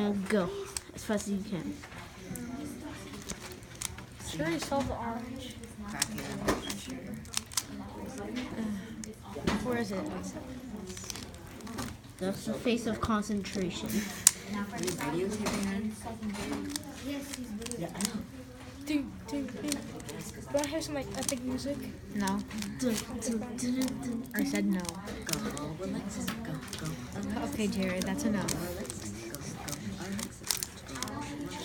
And go. As fast as you can. Sure, you solved the orange. Where is it? That's the face of concentration. Do I have some like epic music? No. I said no. Okay, Jared, that's enough.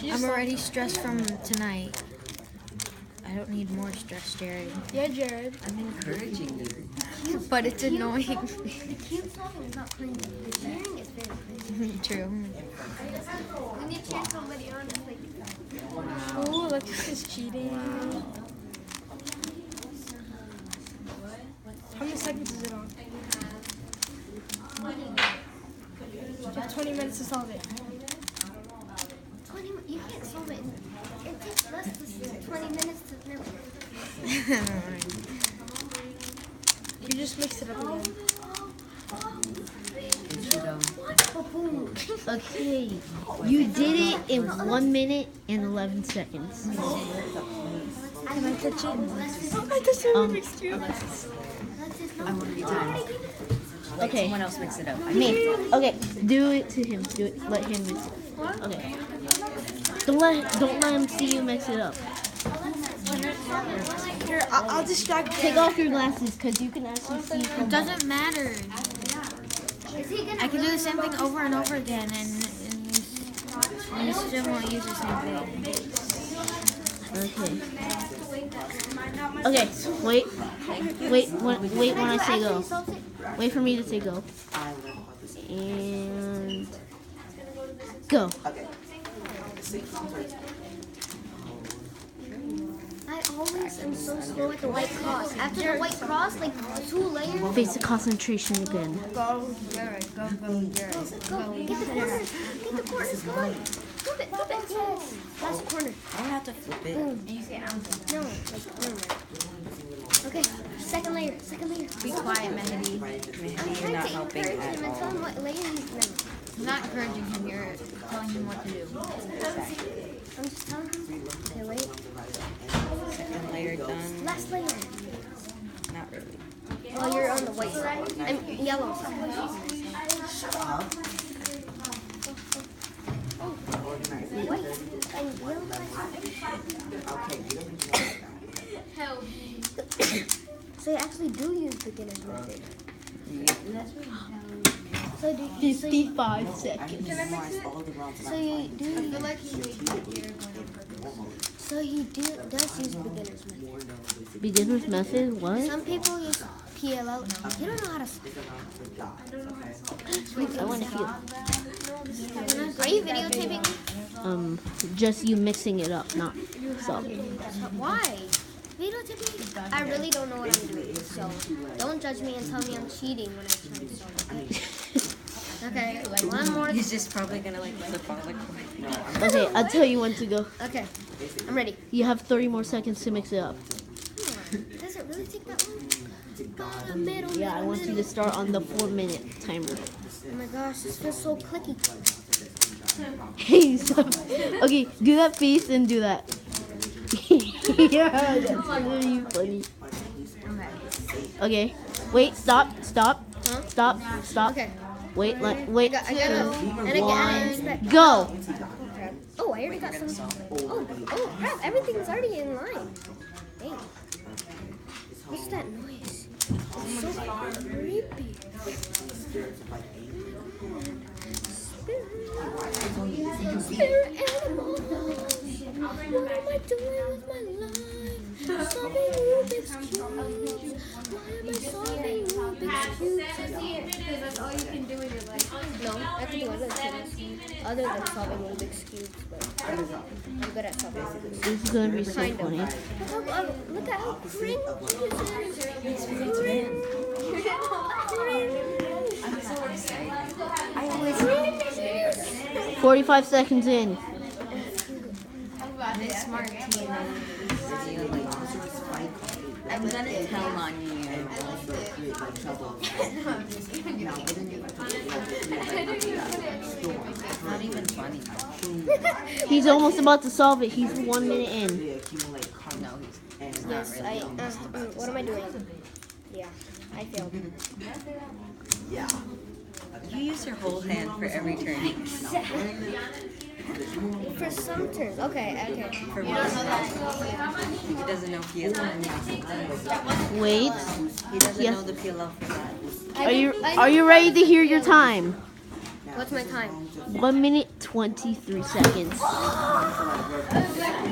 I'm already stressed from tonight. I don't need more stress, Jared. Yeah, Jared. I'm encouraging you. But it's annoying. The cube solving is not crazy. The sharing is very crazy. True. When you cheer somebody on, it's like... Ooh, Alexis is cheating. How many seconds is it on? You have 20 minutes to solve it. 20, you can't solve it. It takes less than 20 minutes to never. You just mix it up again. Okay, you did it in 1 minute and 11 seconds. Can I touch it? Oh, I touched the Rubik's Cube. I want to be timed. Okay. Someone else mix it up. Me. Okay, do it to him. Do it. Let him mix it. Okay. Don't let him see you mix it up. Here, I'll distract Take off your glasses because you can actually see. It doesn't matter. I can do the same thing over and over again, and you still won't use the same thing. Okay. Okay. Wait when I say go. Wait for me to say go. And go. I always am so slow at the white cross. After the white cross, like 2 layers. Face the concentration again. Go, Jared. Go, Jared. Go, get the corner. Get the corner. Come on. Flip it. Yes. Last corner. I don't have to flip it. Boom. No, like, never mind. Okay, second layer. Be quiet, Mehdi. Maybe you're not helping Encourage at him and tell all. him what layer he's in. I'm not encouraging him, you're telling him what to do. I'm just telling him. Okay, wait. Second layer done. Last layer. Not really. Oh, you're on the white side. I'm yellow side. White and yellow side. So you actually do use beginner's method. So do you, 55 seconds. so you do. So he does use beginner's method. Beginner's method? What? Some people use PLL. You don't know how to. I want to feel. Are you videotaping? Just you mixing it up, not solving. Why? Videotaping? I really don't know what I'm doing. So don't judge me and tell me I'm cheating when I try to solve it. Okay, one more. He's just probably gonna like flip all the coin. Okay, I'll tell you when to go. Okay, I'm ready. You have 30 more seconds to mix it up. Does it really take that long? Yeah, I want you to start on the 4-minute timer. Oh my gosh, this feels so clicky. Hey, stop. Okay, do that face and do that. Yeah, that's really funny. Okay, wait, stop. Huh? Stop. Okay. Wait. I gotta. And I inspect. Go. Oh, I already got some. Oh, crap! Everything's already in line. Dang. What's that noise? It's so creepy. Spirit animals. What am I doing with my life? Solving Rubik's cubes. Why am I solving Rubik's cubes? Because that's all you can do in your life. No, I can do other things other than solving Rubik's cubes, but I'm good at solving Rubik's cubes. This is gonna be so Kind of. funny. Look at how cringe this is. I'm so excited. I always 45 seconds in. Miss Martinez. I'm gonna tell on you. Not even funny. He's almost about to solve it. He's 1 minute in. No, he's Yes, I. What am I doing? Yeah, I failed. You use your whole hand for every turn. For some turns. Okay. For one. He doesn't know if he has one. Wait. He doesn't Yes. know the PLL for that. Are you ready to hear your time? What's my time? 1 minute 23 seconds.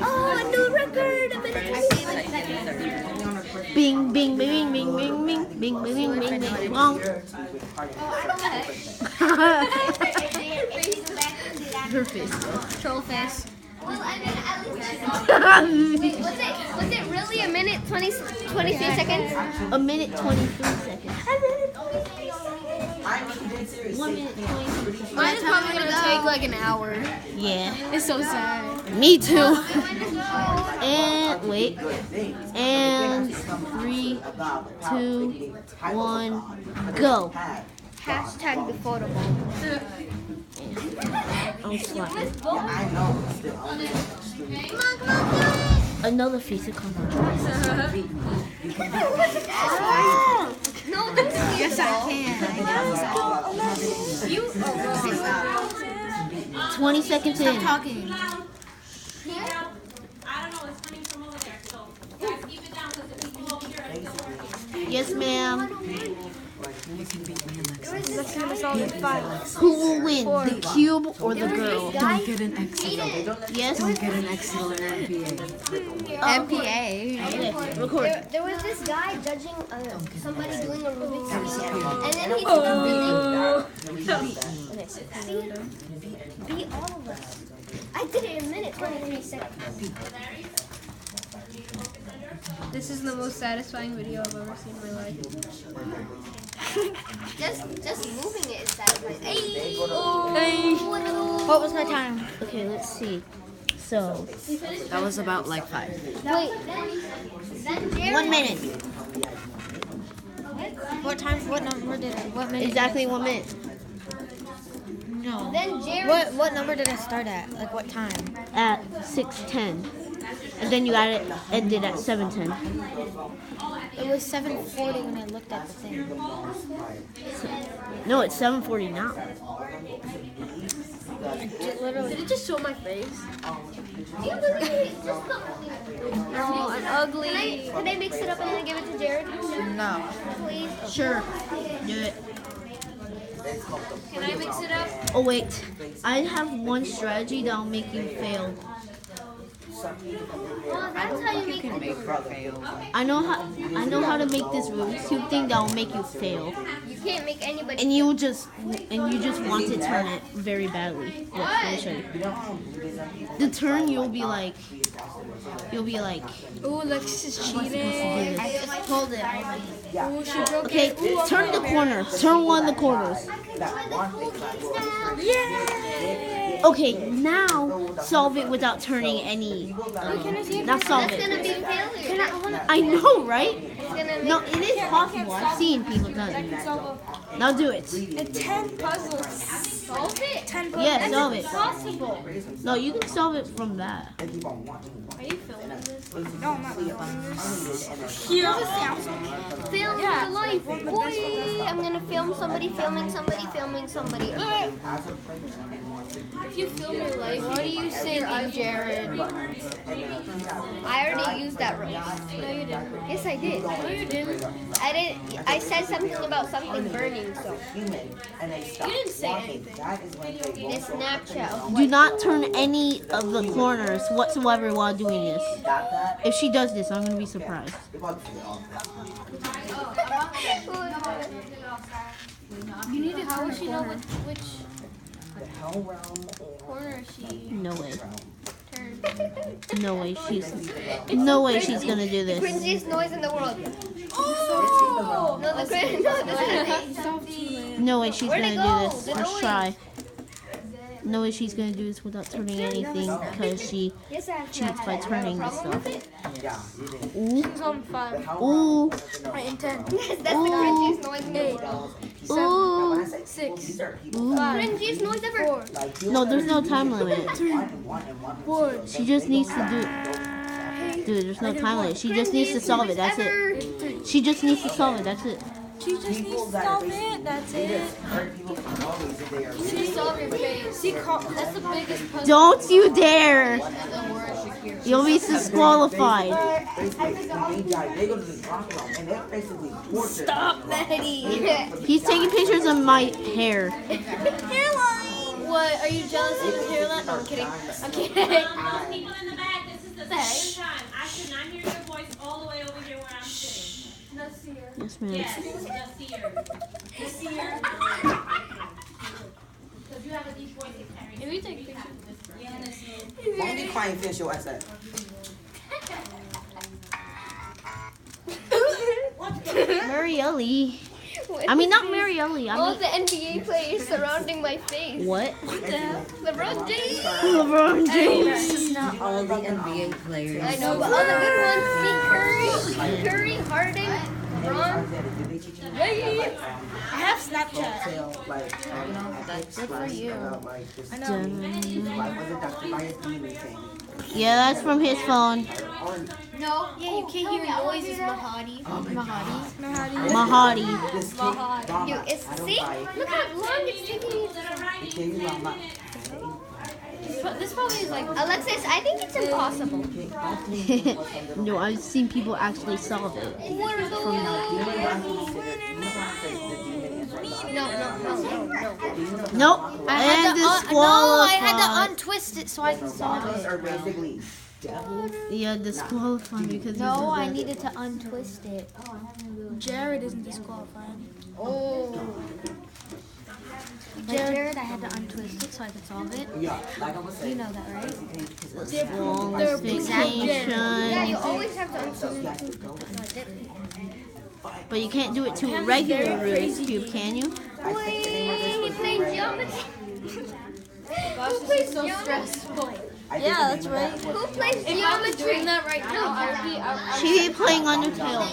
Oh, new record! A minute 20 seconds. Bing, bing, bing, bing, bing, bing, bing, bing, bing, bing, bing, bong. Her face. Troll face. Well, I mean, at least was it really a minute 23 seconds? A minute 23 seconds. 1 minute 23 seconds. Mine is probably gonna take like an hour. Yeah. It's so sad. Me too. And wait. And 3, 2, 1, go. Hashtag the photo bomb. I'm slapping. Another face of combo. No, that's Yes, I can. 20 seconds in. Talking. Yes, ma'am. Let's do this all in 5. Who will win, the cube or the girl? Guy, Get an Excel. Yes? Get an Excel and MPA. MPA. Okay, record. there was this guy judging somebody doing a Rubik's Cube, and then he took beat all of us. I did it in a minute 23 seconds. This is the most satisfying video I've ever seen in my life. Just moving it is satisfying. Hey! What was my time? Okay, let's see. So, That was about like 5. Wait, then Jerry. 1 minute. What time? What number did I? What minute? Exactly 1 minute. No. Then Jerry. What number did I start at? Like what time? At 6:10. And then you got it ended at 7:10. It was 7:40 when I looked at the thing. No, it's 7:40 now. Did it just show my face? Do you believe it? Just come. Oh, I'm ugly. Can I mix it up and then give it to Jared? No. Please. Sure. Do it. Can I mix it up? Oh wait, I have one strategy that'll make you fail. Oh, that's how you make Can make her fail. I know how to make this Rubik's Cube thing that'll make you fail. You can't make anybody. And you just want to turn it very badly. Look, let me show you. The turn you'll be like Ooh, Lex is supposed to do cheating. this. just pulled it. Ooh, she broke Okay, it. Ooh, turn the corner. Turn one of the corners. Okay, now solve it without turning any. Now solve That's gonna it. be failure. I know, right? It's gonna No, it is possible. I've seen people done it. Now do it. 10 puzzles. solve it. 10 Yes, solve it. Possible. No, you can solve it from that. Are you filming this? Film your life. Boy, I'm gonna film somebody filming somebody filming somebody. If you film your life, what do you say, Jared? I already used that rope. No, you didn't. Yes, I did. No, you didn't. I didn't. I said something about something burning. So You didn't say anything. this Snapchat. Of Do not turn any of the corners whatsoever while doing this. If she does this, I'm gonna be surprised. You need to. How would she know which corner she No way. turned? No way she's gonna do this. Cringiest noise in the world. Oh! No, the cringe. No, this is No way she's Where'd gonna it go? do this. The Let's noise. try. no way she's gonna do this without turning anything because she cheats by turning the stuff. Ooh. She's on 5. Ooh. Right, in 10. That's the cringiest noise in the world. Ooh. 6. Ooh. Cringiest noise ever. 4. No, there's no time limit. 4. She just needs to do. Dude, there's no time limit. She just needs to solve it. That's it. She just needs to solve it. That's it. She just needs to solve it. That's it. Just solve your face. That's the biggest puzzle. Don't you dare! You'll be disqualified. Stop, Maddie. He's taking pictures of my hair. Hairline. What? Are you jealous of his hairline? No, I'm kidding. I'm kidding. People in the back, this is the second time. I cannot hear your voice all the way over here where I'm sitting. Yes, ma'am. Yes, Nasir. Nasir. Because you have a deep voice, it carries. Can we take pictures? Yeah, Nasir. Why be quiet and finish your essay? Marielli. I mean, not Marielli. All I the NBA players surrounding my face. mean, what? LeBron James. LeBron James. Not all the NBA players. I know, but all the good ones. Steve Curry, Harden, LeBron. I have Snapchat. Good for you. I know. Yeah, that's from his phone. No, yeah, you can't hear noises, Mahadi. Mahadi. Dude, it's, see? Look how long it's taking you. This probably is like, Alexis, I think it's impossible. No, I've seen people actually solve it. What are those? No. Nope. And No, I had to untwist it so I could solve it. Yeah, disqualified because No, I needed to untwist it. Jared isn't disqualified. Oh. Jared, I had to untwist it so I could solve it. Yeah, like I was saying. You know that, right? vacation. Yeah, you always have to unsee. But you can't do it to a regular Rubik's Cube, can you? Wait, he played geometry. Who plays geometry? Yeah, that's right. Who plays geometry? That right now. She be playing Undertale.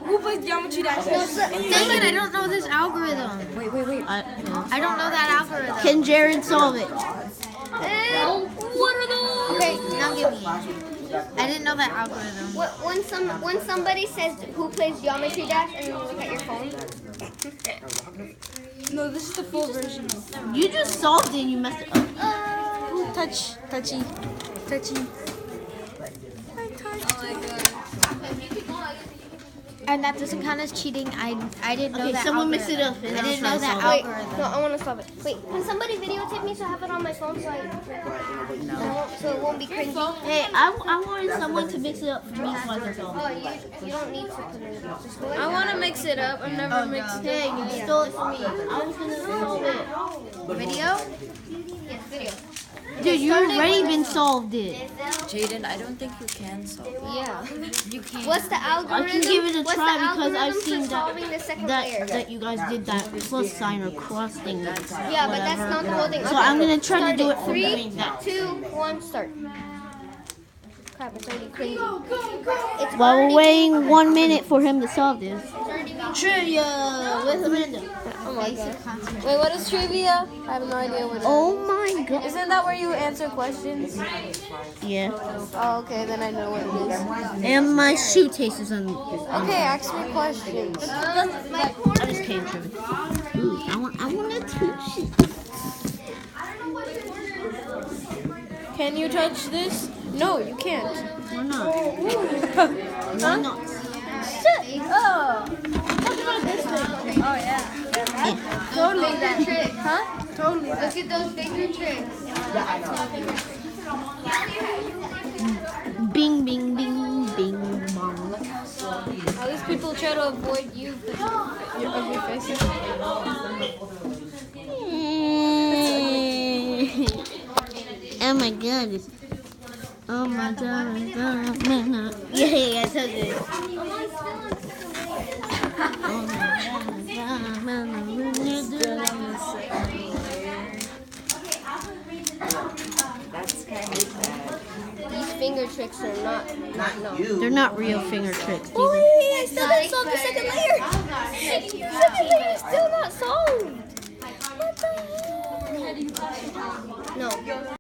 Who plays Geometry Dash? Dang it, I don't know this algorithm. Wait. I don't know that algorithm. Can Jared solve it? What are those? Okay, now give me. I didn't know that algorithm. When somebody says who plays Geometry Dash and you look at your phone. No, this is the full version. You just solved it and you messed it up. Touchy. And that doesn't count as cheating. I didn't know Okay, that someone mix algorithm. it up. And I didn't I'll know try that to solve it. algorithm. No, I want to solve it. Wait, can somebody videotape me so I have it on my phone so it won't be crazy? Hey, I wanted someone to mix it up for me so I can solve Oh, it. you don't need to put it up. Just go I want to mix it up. I've never mixed it. Hey, you stole it from me. I was gonna solve it. Video? Yes, video. Dude, you already been solved it. Jaden, I don't think you can solve it. Yeah. You can't. What's the algorithm? I can give it a What's try the because I've algorithm seen for solving the second layer? that you guys did that plus sign or cross thing. Yeah, but that's not the whole thing. So I'm gonna try to do it for 3, doing that. 2, 1, start. Crap, it's already crazy. It's While we're already waiting 1 minute for him to solve this. trivia with Amanda. Oh my god. Wait, what is trivia? I have no idea what it is. Oh my god. Isn't that where you answer questions? Yeah. Oh, okay, then I know what it is. And my shoe tastes on. Okay, ask me questions. I just came from it. Ooh, I want to touch it. Can you touch this? No, you can't. Why not? Why not? Oh. Talk about this thing. Oh, yeah. Totally that trick. Huh? Totally. Look at those finger tricks. Bing, bing, bing, bing, bong. At least people try to avoid you because your ugly faces. Oh my god. Oh my god. Yeah, I told you. finger tricks are not no. You. They're not real finger tricks. Oh, Steven. I still didn't solve the second layer. Second layer is still not solved. What the hell? No.